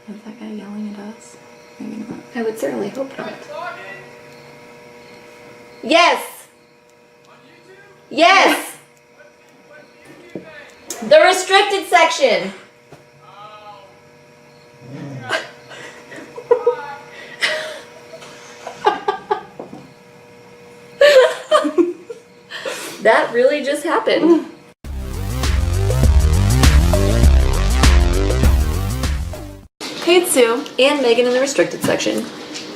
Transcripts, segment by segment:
Is that guy yelling at us? Maybe not. I would certainly hope not. Yes! Yes! The restricted section! That really just happened. Hey, it's Sue. And Megan in the restricted section.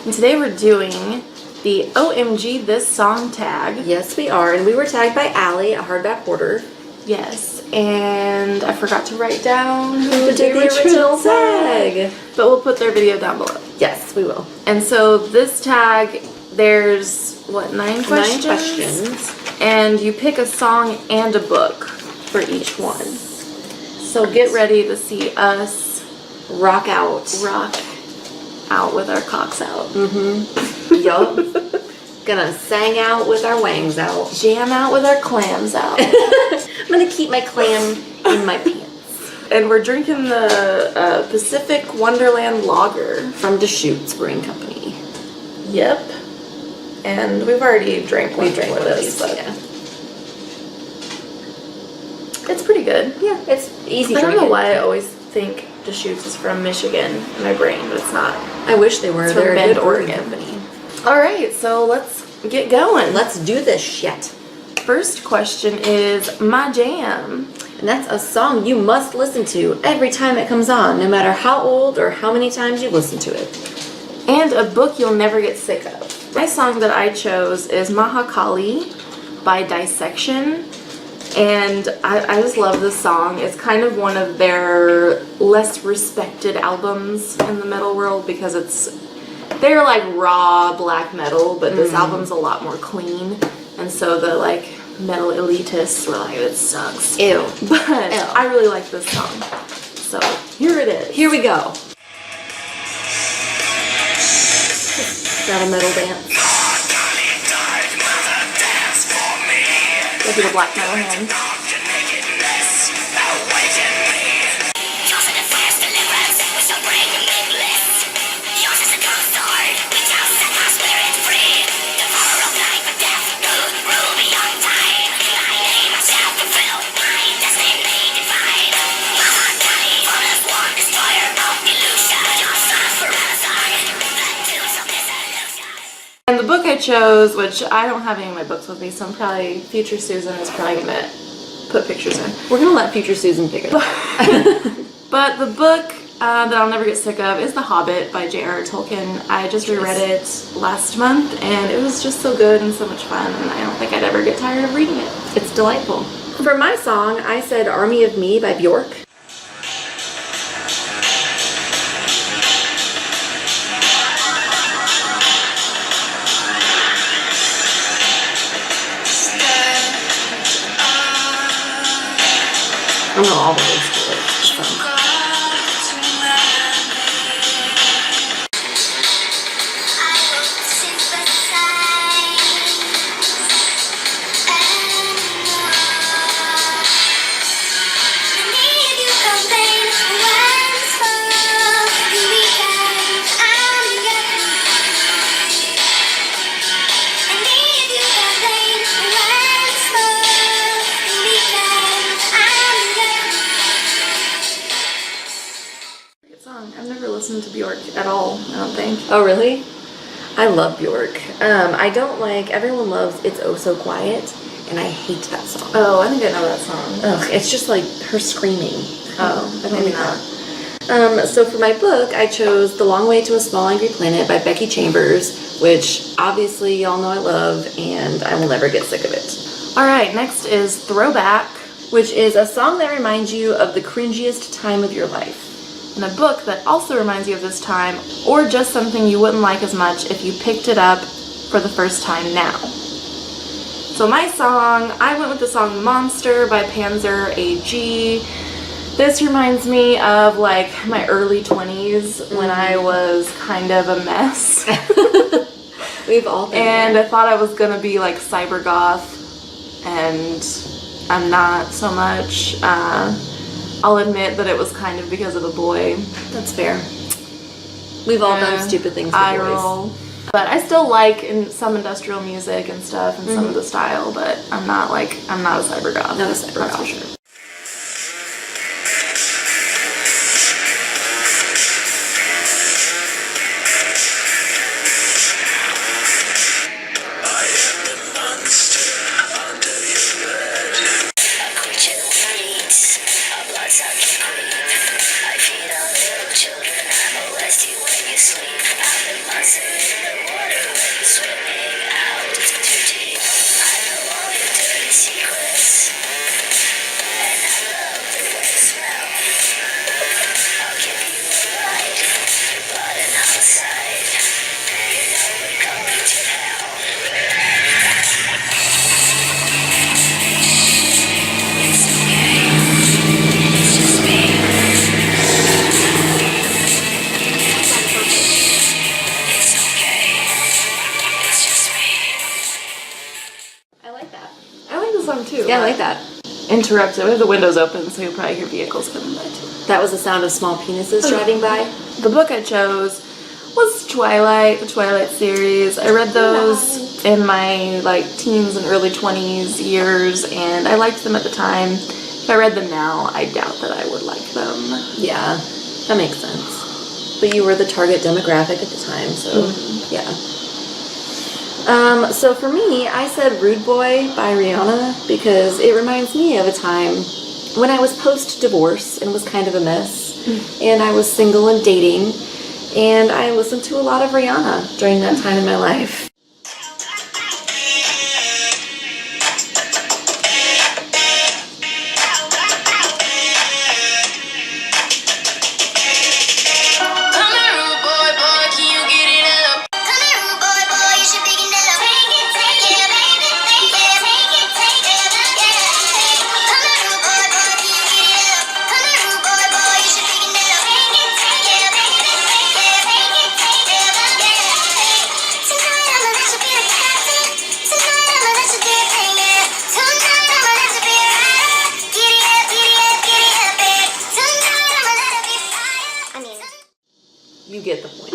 And today we're doing the OMG This Song tag. Yes, we are. And we were tagged by Allie at Hardback Order. Yes. And I forgot to write down Who did the original tag. But we'll put their video down below. Yes, we will. And so this tag, there's, what, 9 questions? 9 questions. And you pick a song and a book for each one. So get ready to see us rock out with our cocks out. Mm-hmm. Yup. Gonna sang out with our wangs out. Jam out with our clams out. I'm gonna keep my clam in my pants. And we're drinking the Pacific Wonderland Lager. From Deschutes Brewing Company. Yep. And we've already drank one of these, but yeah. it's pretty good. Yeah, it's easy I drinking. don't know why I always think Deschutes is from Michigan in my brain, but it's not. I wish they were. It's They're from a good Bend, brewing Oregon. company. Alright, so let's get going. Let's do this shit. First question is My Jam. And that's a song you must listen to every time it comes on, no matter how old or how many times you listen to it. And a book you'll never get sick of. My song that I chose is Mahakali by Dissection. And I just love this song. It's kind of one of their less respected albums in the metal world because they're like raw black metal, but this album's a lot more clean. And so the like metal elitists were like, it sucks. Ew. But I really like this song. So here it is. Here we go. Got a metal dance. Look at the black metal hand. And the book I chose, which I don't have any of my books with me, so I'm probably, Future Susan is probably gonna put pictures in. We're gonna let Future Susan figure it out. But the book that I'll never get sick of is The Hobbit by J.R.R. Tolkien. I just reread it last month, and it was just so good and so much fun, and I don't think I'd ever get tired of reading it. It's delightful. For my song, I said Army of Me by Bjork. I don't know all the words to it. It's fun. I've never listened to Bjork at all, I don't think. Oh, really? I love Bjork. I don't like, everyone loves It's Oh So Quiet, and I hate that song. Oh, I think I know that song. Ugh, it's just like her screaming. Oh, maybe not. So for my book, I chose The Long Way to a Small Angry Planet by Becky Chambers, which obviously y'all know I love, and I will never get sick of it. Alright, next is Throwback, which is a song that reminds you of the cringiest time of your life. and a book that also reminds you of this time, or just something you wouldn't like as much if you picked it up for the first time now. So my song, I went with the song Monster by Panzer AG. This reminds me of like my early 20s when I was kind of a mess. We've all been And there. I thought I was gonna be like cyber goth, and I'm not so much. I'll admit that it was kind of because of a boy. That's fair. We've all done stupid things with eye boys. roll. But I still like some industrial music and stuff and some of the style, but I'm not a cyber goth. Not a cyber That's goth. for sure. Too. Yeah, I like that. Interrupted. We have the windows open, so you'll probably hear vehicles coming by too. That was the sound of small penises driving by. The book I chose was Twilight, the Twilight series. I read those in my teens and early 20s years, and I liked them at the time. If I read them now, I doubt that I would like them. Yeah, that makes sense. But you were the target demographic at the time, so yeah. So for me, I said Rude Boy by Rihanna because it reminds me of a time when I was post-divorce and was kind of a mess, and I was single and dating, and I listened to a lot of Rihanna during that time in my life. You get the point.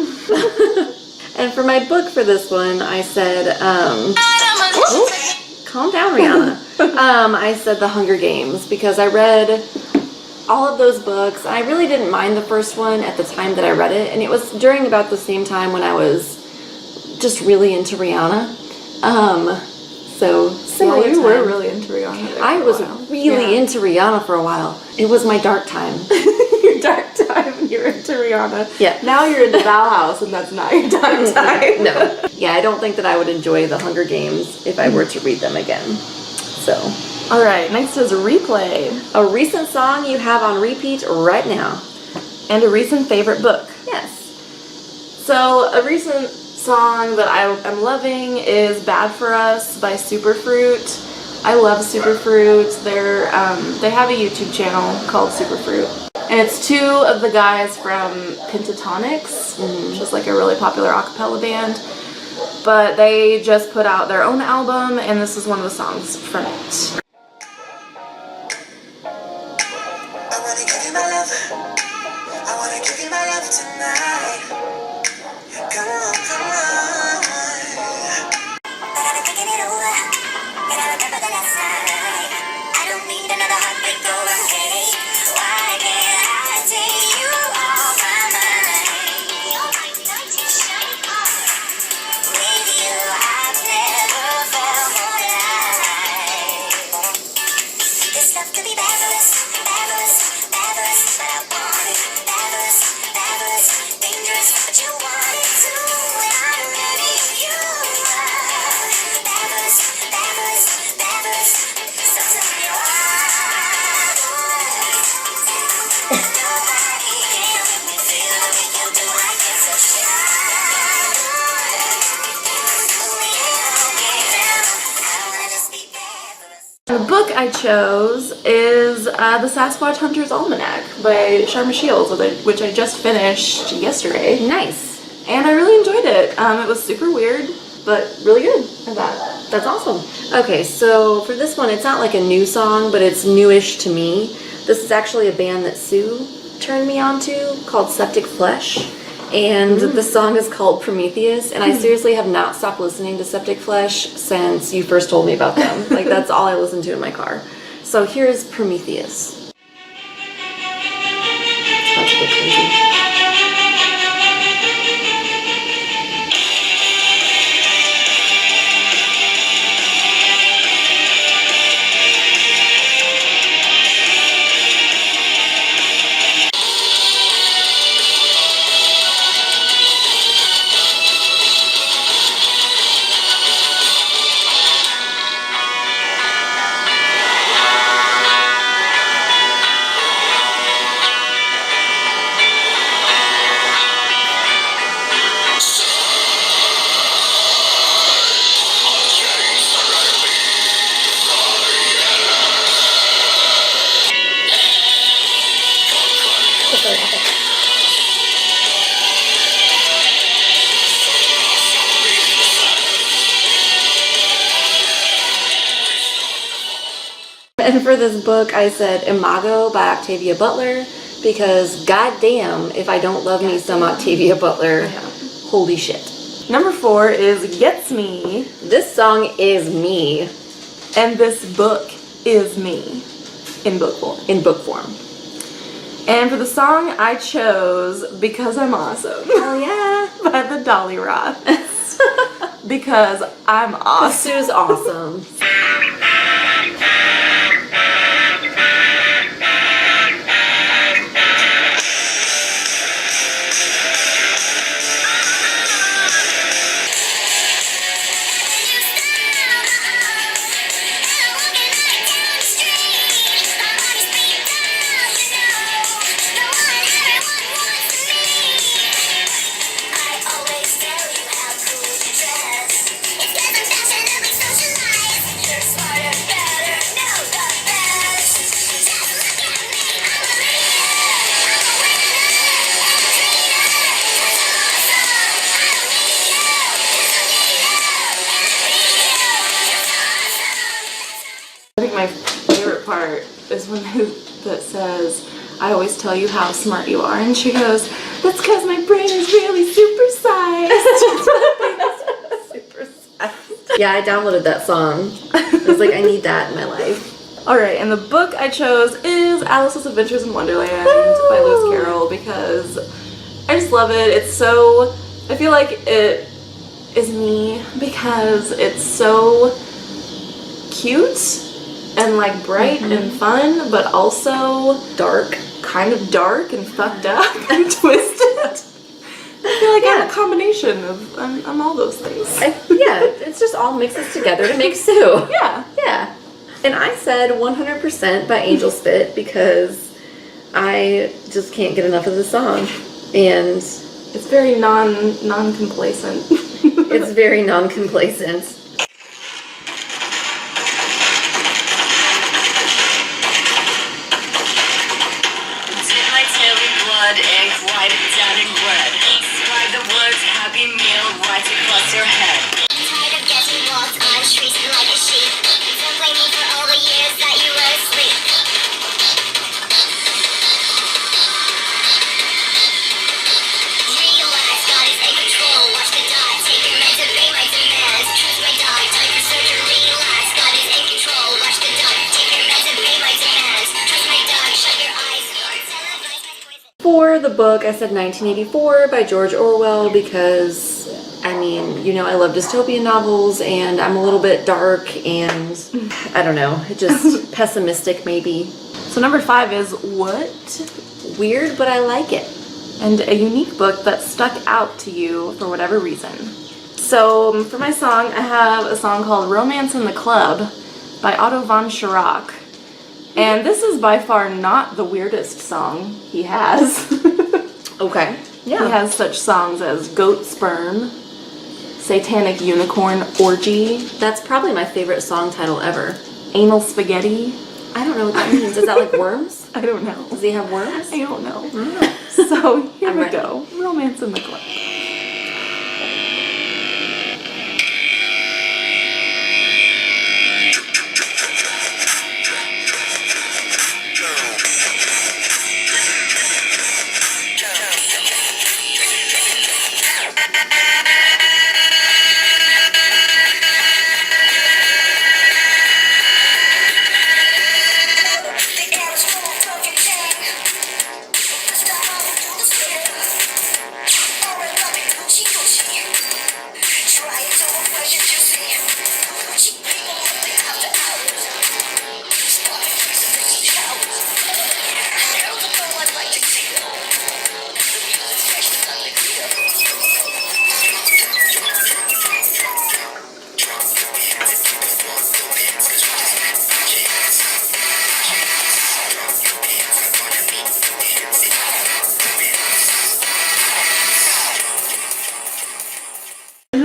And for my book for this one, I said, calm down, Rihanna. I said The Hunger Games because I read all of those books. I really didn't mind the first one at the time that I read it, and it was during about the same time when I was just really into Rihanna. So similar. Yeah, you were really into Rihanna. There I for a was while. really into Rihanna for a while. It was my dark time. Your dark time. You're into Rihanna. Yeah. Now you're into Bauhaus, and that's not your dark time. No. Yeah, I don't think that I would enjoy The Hunger Games if I were to read them again. So. All right. Next is Replay, A recent song you have on repeat right now. and a recent favorite book. Yes. So a recent song that I'm loving is Bad For Us by Superfruit. I love Superfruit. They have a YouTube channel called Superfruit. And it's two of the guys from Pentatonics, which is like a really popular a cappella band. But they just put out their own album, and this is one of the songs from it. I wanna give you my love. I wanna give you my love tonight. Come on, come on. But I've been thinking it over, and I remember the last night. I don't need another heartbreak over, hey. Why can't I take you off my mind? You're my knight in shining armor. With you, I've never felt more alive. This love could be fabulous, fabulous, fabulous, but I want it. Fabulous, fabulous, dangerous, but you want it too. And I'm ready for you. Fabulous, fabulous, fabulous. So tell me why. Nobody can make me feel the way you do. I get so shy. I wanna just be fabulous. The book I chose is The Sasquatch Hunter's Almanac by Sharma Shields, which I just finished yesterday. Nice. And I really enjoyed it. It was super weird, but really good, I thought. That's awesome. Okay, so for this one, it's not like a new song, but it's newish to me. This is actually a band that Sue turned me on to called Septic Flesh. And the song is called Prometheus, and I seriously have not stopped listening to Septic Flesh since you first told me about them. Like, that's all I listen to in my car. So here's Prometheus. That's a bit crazy. And for this book, I said Imago by Octavia Butler, because goddamn, if I don't love me some Octavia Butler, holy shit. Number 4 is Gets Me, This song is me and this book is me in book form. in book form. And for the song I chose, Because I'm Awesome, Oh yeah. by the Dolly Roths. Because I'm awesome. Sue's awesome. I think my favorite part is when that says, I always tell you how smart you are. And she goes, that's because my brain is really supersized. Supersized. Yeah, I downloaded that song. I was like, I need that in my life. Alright, and the book I chose is Alice's Adventures in Wonderland by Lewis Carroll, because I just love it. It's so, I feel like it is me because it's so cute and like bright and fun, but also kind of dark and fucked up and twisted. I feel like I'm a combination of I'm all those things. Yeah, it's just all mixes together to make Sue. Yeah. Yeah. And I said 100% by Angel Spit because I just can't get enough of the song. And It's very non-complacent. it's very non-complacent. Ink, write it down in red. Write the words happy meal right across your head. Tired of getting walked on streets like a sheep. Don't blame me for all the years that you were asleep. Realize God is in control. Watch the dot. Take your meds, obey my demands. Trust my dog. Time for surgery. Realize God is in control. Watch the dot. Take your meds, obey my demands. Trust my dog. Shut your eyes. For the book, I said 1984 by George Orwell because, I mean, you know, I love dystopian novels and I'm a little bit dark and, I don't know, just pessimistic maybe. So number 5 is What? Weird, but I like it. And a unique book that stuck out to you for whatever reason. So for my song, I have a song called Romance in the Club by Otto von Schirach. And this is by far not the weirdest song he has. Okay. Yeah. He has such songs as Goat Sperm, Satanic Unicorn Orgy, That's probably my favorite song title ever. Anal Spaghetti. I don't know what that means. Is that like worms? I don't know. Does he have worms? I don't know. So here I'm we ready. go. Romance in the Club.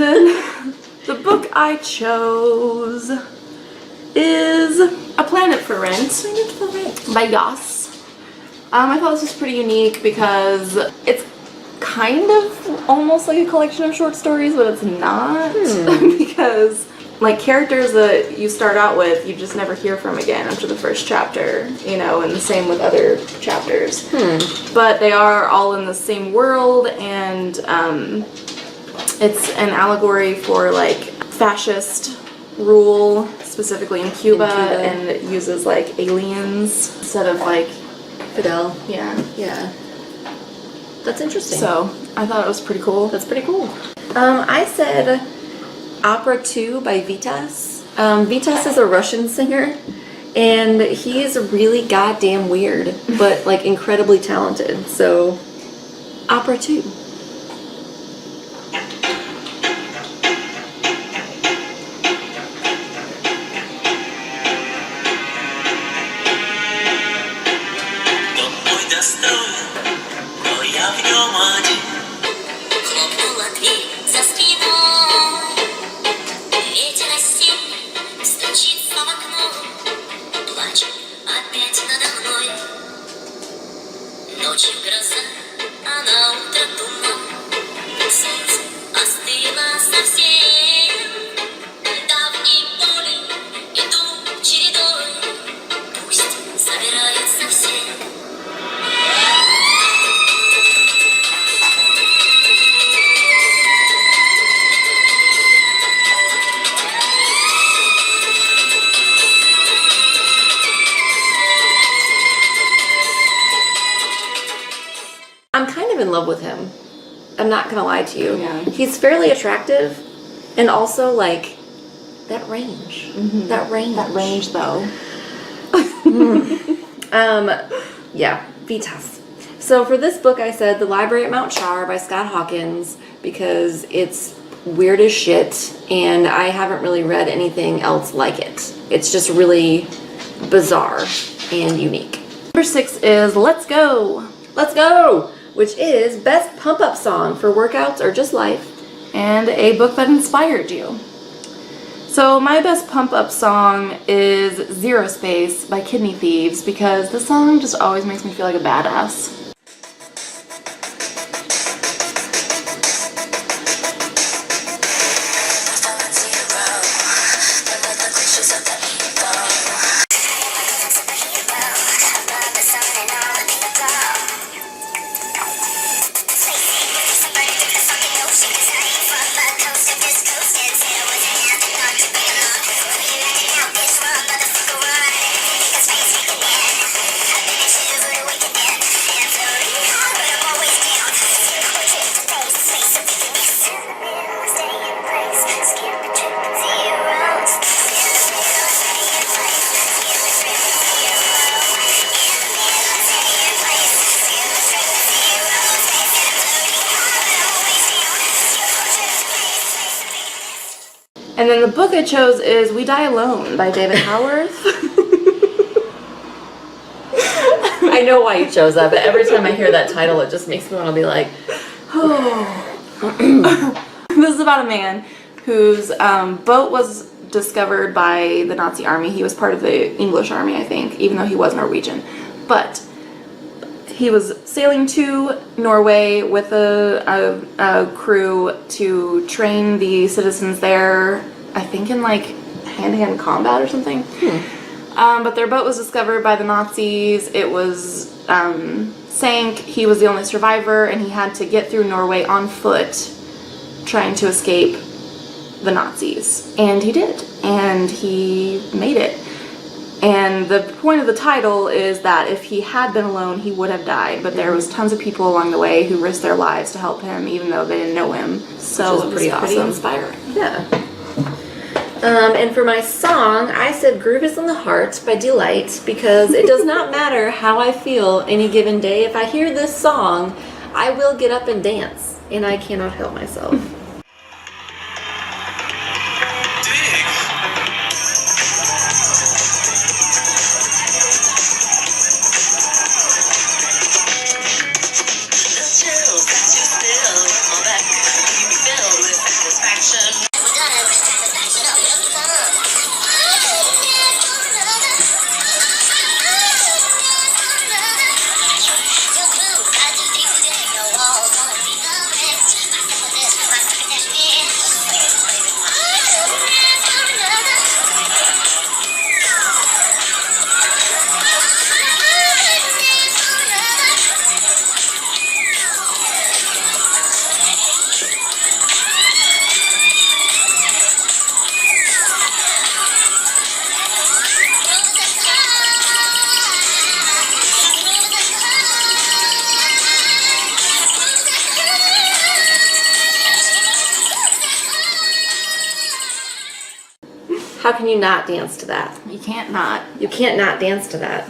then the book I chose is A Planet for Rent by Yas. I thought this was pretty unique because it's kind of almost like a collection of short stories, but it's not. Because like characters that you start out with, you just never hear from again after the first chapter, you know, and the same with other chapters. But they are all in the same world, and it's an allegory for like fascist rule, specifically in Cuba, and it uses like aliens instead of like Fidel. yeah. That's interesting. So I thought it was pretty cool. That's pretty cool. I said Opera 2 by Vitas. Vitas is a Russian singer, and he is really goddamn weird, but like incredibly talented. So, Opera 2. Хлопнула дверь за спиной. Ветер осенний стучится в окно. Плачет опять надо мной. Ночью гроза, а на утро туман. Солнце остыло совсем. Давние боли идут чередой. Пусть собираются все. I'm kind of in love with him. I'm not gonna lie to you. Yeah. He's fairly attractive, and also like that range. That range. That range though. Yeah, Vitas. So for this book, I said The Library at Mount Char by Scott Hawkins because it's weird as shit, and I haven't really read anything else like it. It's just really bizarre and unique. Number 6 is Let's Go. Let's go! Which is best pump-up song for workouts or just life. And a book that inspired you. So my best pump-up song is Zero Space by Kidney Thieves because the song just always makes me feel like a badass. And then the book I chose is We Die Alone by David Howarth. I know why you chose that, but every time I hear that title, it just makes me want to be like, oh. This is about a man whose boat was discovered by the Nazi army. He was part of the English army, I think, even though he was Norwegian. But he was sailing to Norway with a crew to train the citizens there, I think in like hand-to-hand combat or something. But their boat was discovered by the Nazis. It was sank. He was the only survivor, and he had to get through Norway on foot trying to escape the Nazis. And he did. And he made it. And the point of the title is that if he had been alone, he would have died. But there was tons of people along the way who risked their lives to help him, even though they didn't know him. So which is pretty awesome. Pretty inspiring. Yeah. And for my song, I said Groove is in the Heart by Delight because it does not matter how I feel any given day. If I hear this song, I will get up and dance, and I cannot help myself. Chills that you feel on back, keep me filled with satisfaction. How can you not dance to that? You can't not. You can't not dance to that.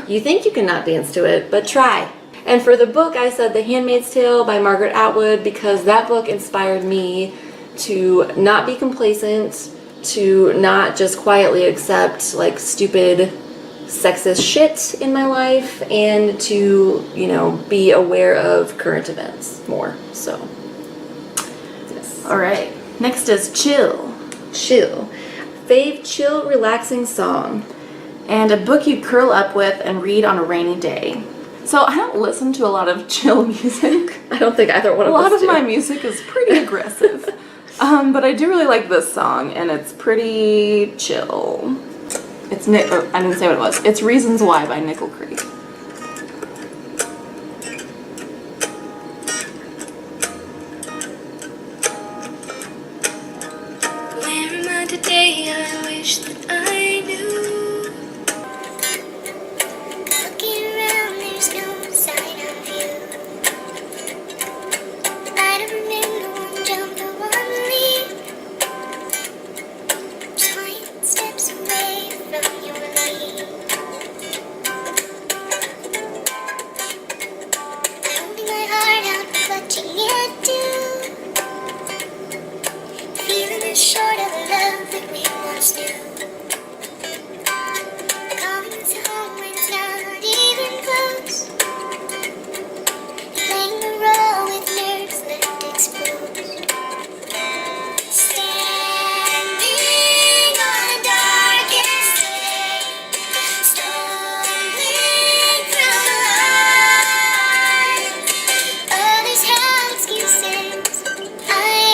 You think you can not dance to it, but try. And for the book, I said The Handmaid's Tale by Margaret Atwood because that book inspired me to not be complacent, to not just quietly accept like stupid sexist shit in my life, and to, you know, be aware of current events more. So, yes. All right. Next is Chill. Chill. Fave chill relaxing song. And a book you'd curl up with and read on a rainy day. So I don't listen to a lot of chill music. I don't think either one of A us lot of do. my music is pretty aggressive. But I do really like this song, and it's pretty chill. It's I didn't say what it was. It's Reasons Why by Nickel Creek. Where am I today? I wish that I knew. Looking around, there's no sign of you. I don't remember one jump or one leap. Just 5 steps away from your lead. Holding my heart out, clutching it too. Feeling as short of love that we once knew. Coming home when it's not even close. Playing the role with nerves left exposed. Standing on the darkest day, stumbling through the lines. Others have excuses. I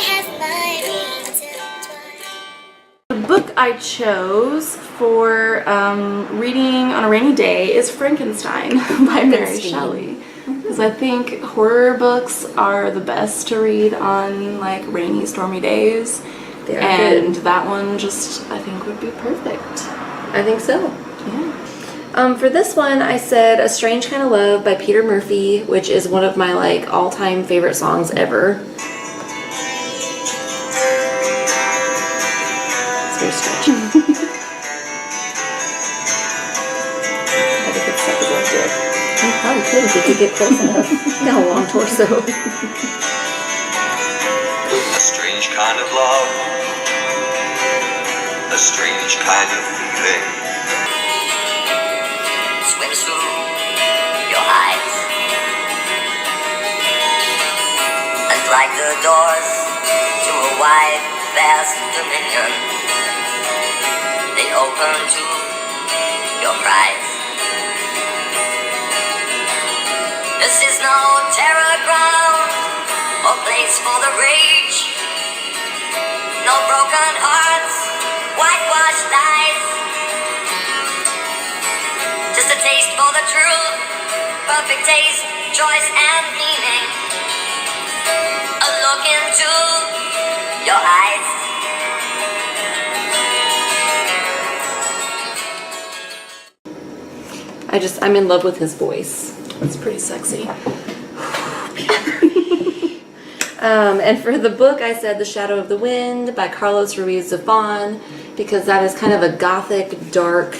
have my reasons why. The book I chose for reading on a rainy day is Frankenstein by Mary Frankenstein. Shelley. Because I think horror books are the best to read on like rainy, stormy days. They are And good. that one just, I think, would be perfect. I think so. Yeah. For this one, I said A Strange Kind of Love by Peter Murphy, which is one of my like all-time favorite songs ever. It's very stretchy. I think it's stuff is up there. I probably could if we could get close enough. Got a long torso. A strange kind of love, a strange kind of feeling. Swims through your eyes, and like the doors to a wide, vast dominion, they open to your prize. This is no terror ground or place for the rage. No broken hearts, whitewashed eyes. Just a taste for the truth, perfect taste, choice and meaning. A look into your eyes. I'm in love with his voice. It's pretty sexy. And for the book, I said The Shadow of the Wind by Carlos Ruiz Zafón, because that is kind of a gothic, dark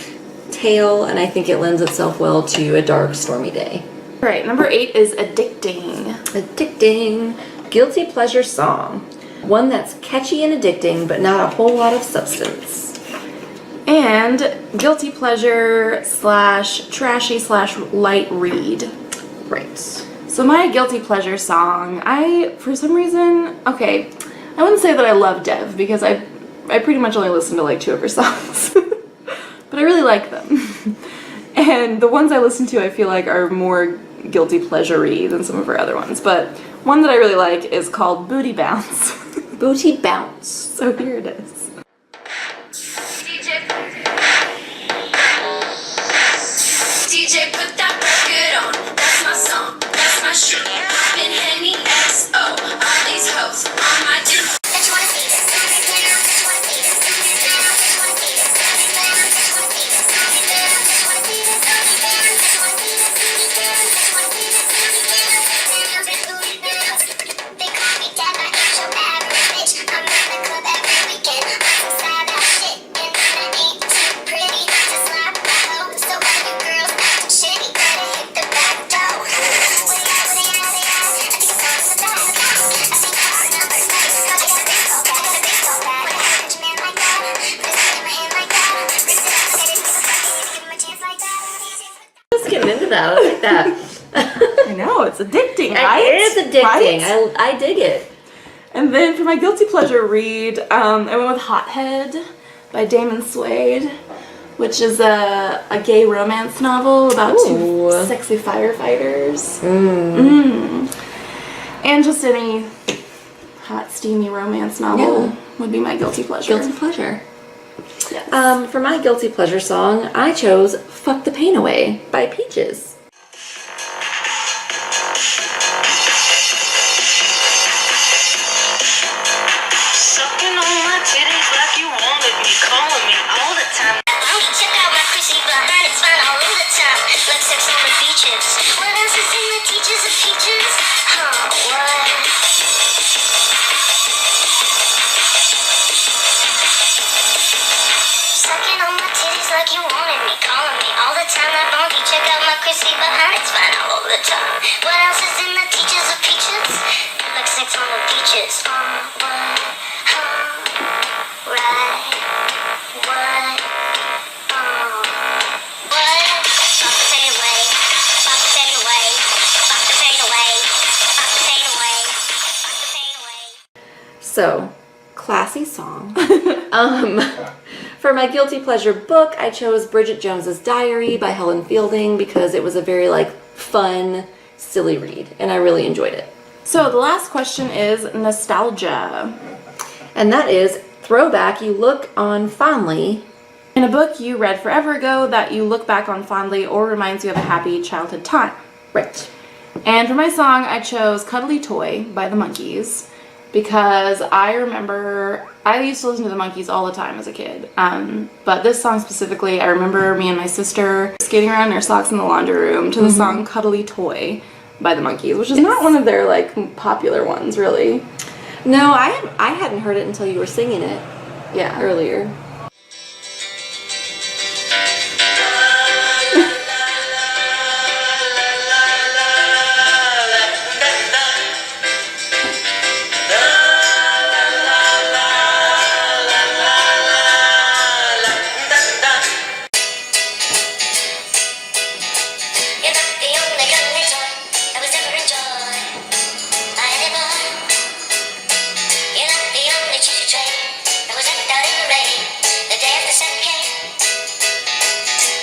tale, and I think it lends itself well to a dark, stormy day. All right, number 8 is Addicting. Addicting. Guilty pleasure song. One that's catchy and addicting, but not a whole lot of substance. And guilty pleasure / trashy / light read. Right. So my guilty pleasure song, for some reason, okay, I wouldn't say that I love Dev because I pretty much only listen to like 2 of her songs. But I really like them. And the ones I listen to I feel like are more guilty pleasure-y than some of her other ones. But one that I really like is called Booty Bounce. Booty Bounce. So here it is. DJ, put that record on. That's my song. That's my shit. Been Henny XO. All these hoes on my dick. Don't you wanna see this? Don't you wanna see this? Don't you wanna see this? Don't you wanna see this? Don't you wanna see this? Don't you wanna see this? They call me dad, my angel average bitch. I'm in the club every weekend. I'm inside that shit. like that. I like that. I know, it's addicting, right? It is addicting. Right? I dig it. And then for my guilty pleasure read, I went with Hothead by Damon Suede, which is a gay romance novel about Ooh. 2 sexy firefighters. Mm. And just any hot, steamy romance novel would be my guilty pleasure. Guilty pleasure. Yes. For my guilty pleasure song, I chose Fuck the Pain Away by Peaches. Sucking on my titties like you wanted me, calling me all the time. Check out my Chrissy behind, it's fine all the time. Like sex on the beaches. What else is in the teachers of peaches? What? Sucking on my titties like you wanted me, calling me all the time. That bonky, check out my Chrissy behind, it's fine all the time. What else is in the teachers of peaches? Like sex on the beaches. What? Right. What? What? Fuck the pain away. Fuck the pain away. Fuck the pain away. Fuck the pain away. Fuck the pain away. So, classy song. For my guilty pleasure book, I chose Bridget Jones's Diary by Helen Fielding because it was a very fun, silly read, and I really enjoyed it. So the last question is nostalgia. And that is throwback you look on fondly. In a book you read forever ago that you look back on fondly or reminds you of a happy childhood time. Right. And for my song, I chose Cuddly Toy by the Monkees because I remember I used to listen to the Monkees all the time as a kid. But this song specifically, I remember me and my sister skating around in our socks in the laundry room to the song Cuddly Toy by the Monkees, which is not one of their popular ones, really. No, I hadn't heard it until you were singing it earlier. You're not the only cuddly toy that was ever enjoyed by anyone. You're not the only choo-choo train that was left out in the rain the day after sun came.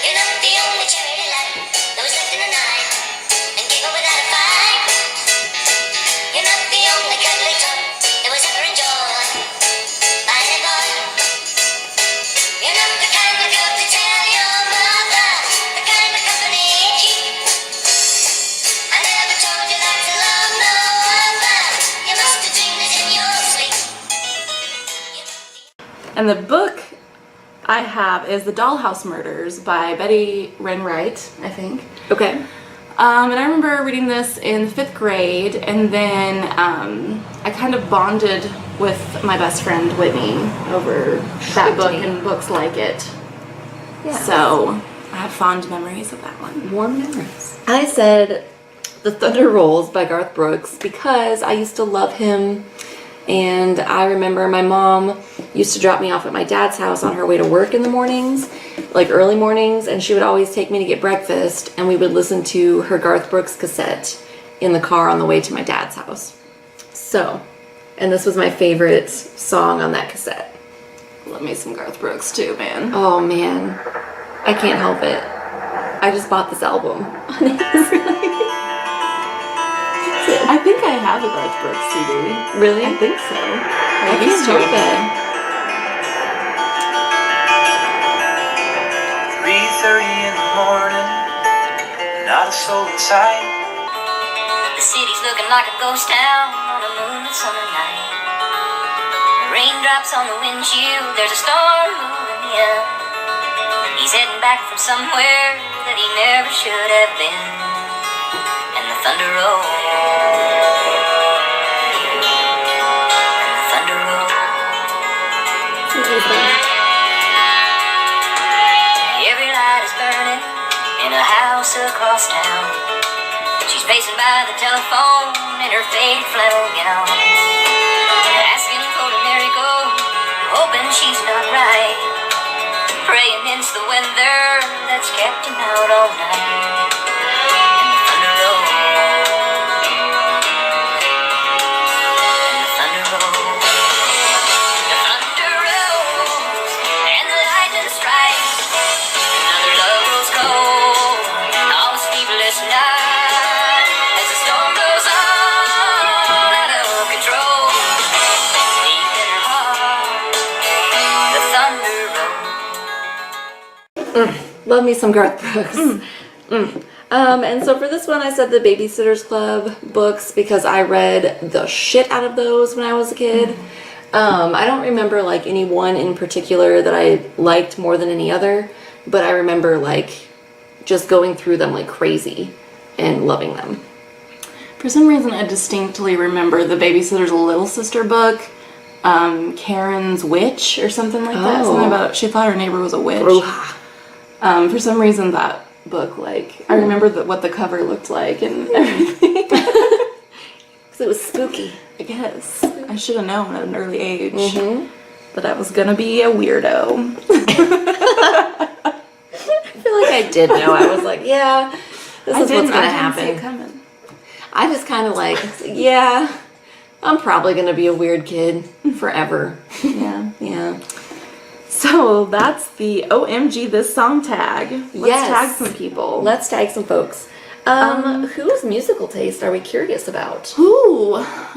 You're not the only cherry light that was left in the night and giggled without a fight. You're not the only cuddly toy that was ever enjoyed by anyone. You're not the kind of girl to tell your mother the kind of company you keep. I never told you that to love no other. You must have dreamed it in your sleep. And the book I have is The Dollhouse Murders by Betty Renwright, I think. Okay. And I remember reading this in 5th grade, and then I kind of bonded with my best friend Whitney over that book and books like it. Yeah. So I have fond memories of that one. Warm memories. I said The Thunder Rolls by Garth Brooks because I used to love him, and I remember my mom used to drop me off at my dad's house on her way to work in the mornings, early mornings, and she would always take me to get breakfast, and we would listen to her Garth Brooks cassette in the car on the way to my dad's house. So, and this was my favorite song on that cassette. Love me some Garth Brooks too, man. Oh man, I can't help it. I just bought this album. I think I have a Garth Brooks CD. Really? I think so. I can't help it. 3:30 in the morning, not a soul in sight. The city's looking like a ghost town on a moonlit summer night. Raindrops on the windshield, there's a storm moving the air. He's heading back from somewhere that he never should have been. And the thunder rolls. And the thunder rolls. Every light is burning in a house across town. She's pacing by the telephone in her faded flannel gown, asking for a miracle, hoping she's not right, praying it's the weather that's kept him out all night. Love me some Garth Brooks. And so for this one, I said the Babysitter's Club books because I read the shit out of those when I was a kid. I don't remember like any one in particular that I liked more than any other, but I remember like just going through them like crazy and loving them. For some reason, I distinctly remember the Babysitter's Little Sister book, Karen's Witch or something like that. Something about she thought her neighbor was a witch. For some reason, that book, like, I remember what the cover looked like and everything. Because it was spooky. I guess. I should have known at an early age that I was going to be a weirdo. I feel like I did know. I was like, yeah, this is what's going to happen. See it coming. I just kind of like, yeah, I'm probably going to be a weird kid forever. Yeah. Yeah. So that's the OMG This Song tag. Let's tag some people. Let's tag some folks. Whose musical taste are we curious about? Ooh,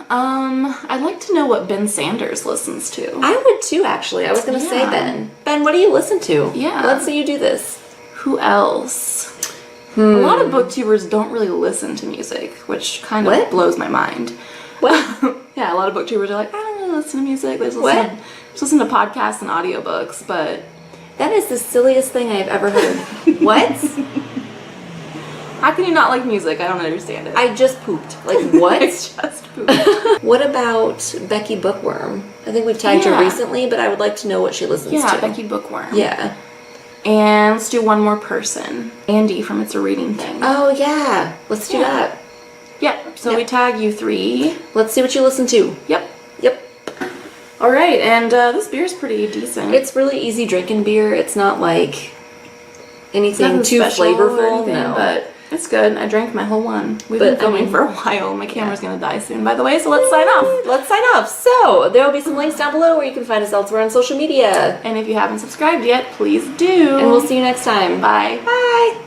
I'd like to know what Ben Sanders listens to. I would too, actually. I was going to say Ben. Ben, what do you listen to? Yeah. Let's see you do this. Who else? A lot of booktubers don't really listen to music, which kind of blows my mind. What? Yeah, a lot of booktubers are like, I don't really listen to music. They just listen to podcasts and audiobooks, but... That is the silliest thing I've ever heard. What? How can you not like music? I don't understand it. I just pooped. Like, what? I just pooped. What about Becky Bookworm? I think we've tagged her recently, but I would like to know what she listens to. Yeah, Becky Bookworm. Yeah. And let's do one more person. Andy from It's a Reading Thing. Oh, yeah. Let's do that. Yep. So we tag you 3. Let's see what you listen to. Yep. Yep. All right, and this beer's pretty decent. It's really easy drinking beer. It's not like anything Nothing too special flavorful. or anything, No. but it's good. I drank my whole one. We've been filming for a while. My camera's gonna die soon, by the way, so let's sign off. Let's sign off. So, there will be some links down below where you can find us elsewhere on social media. And if you haven't subscribed yet, please do. And we'll see you next time. Bye. Bye.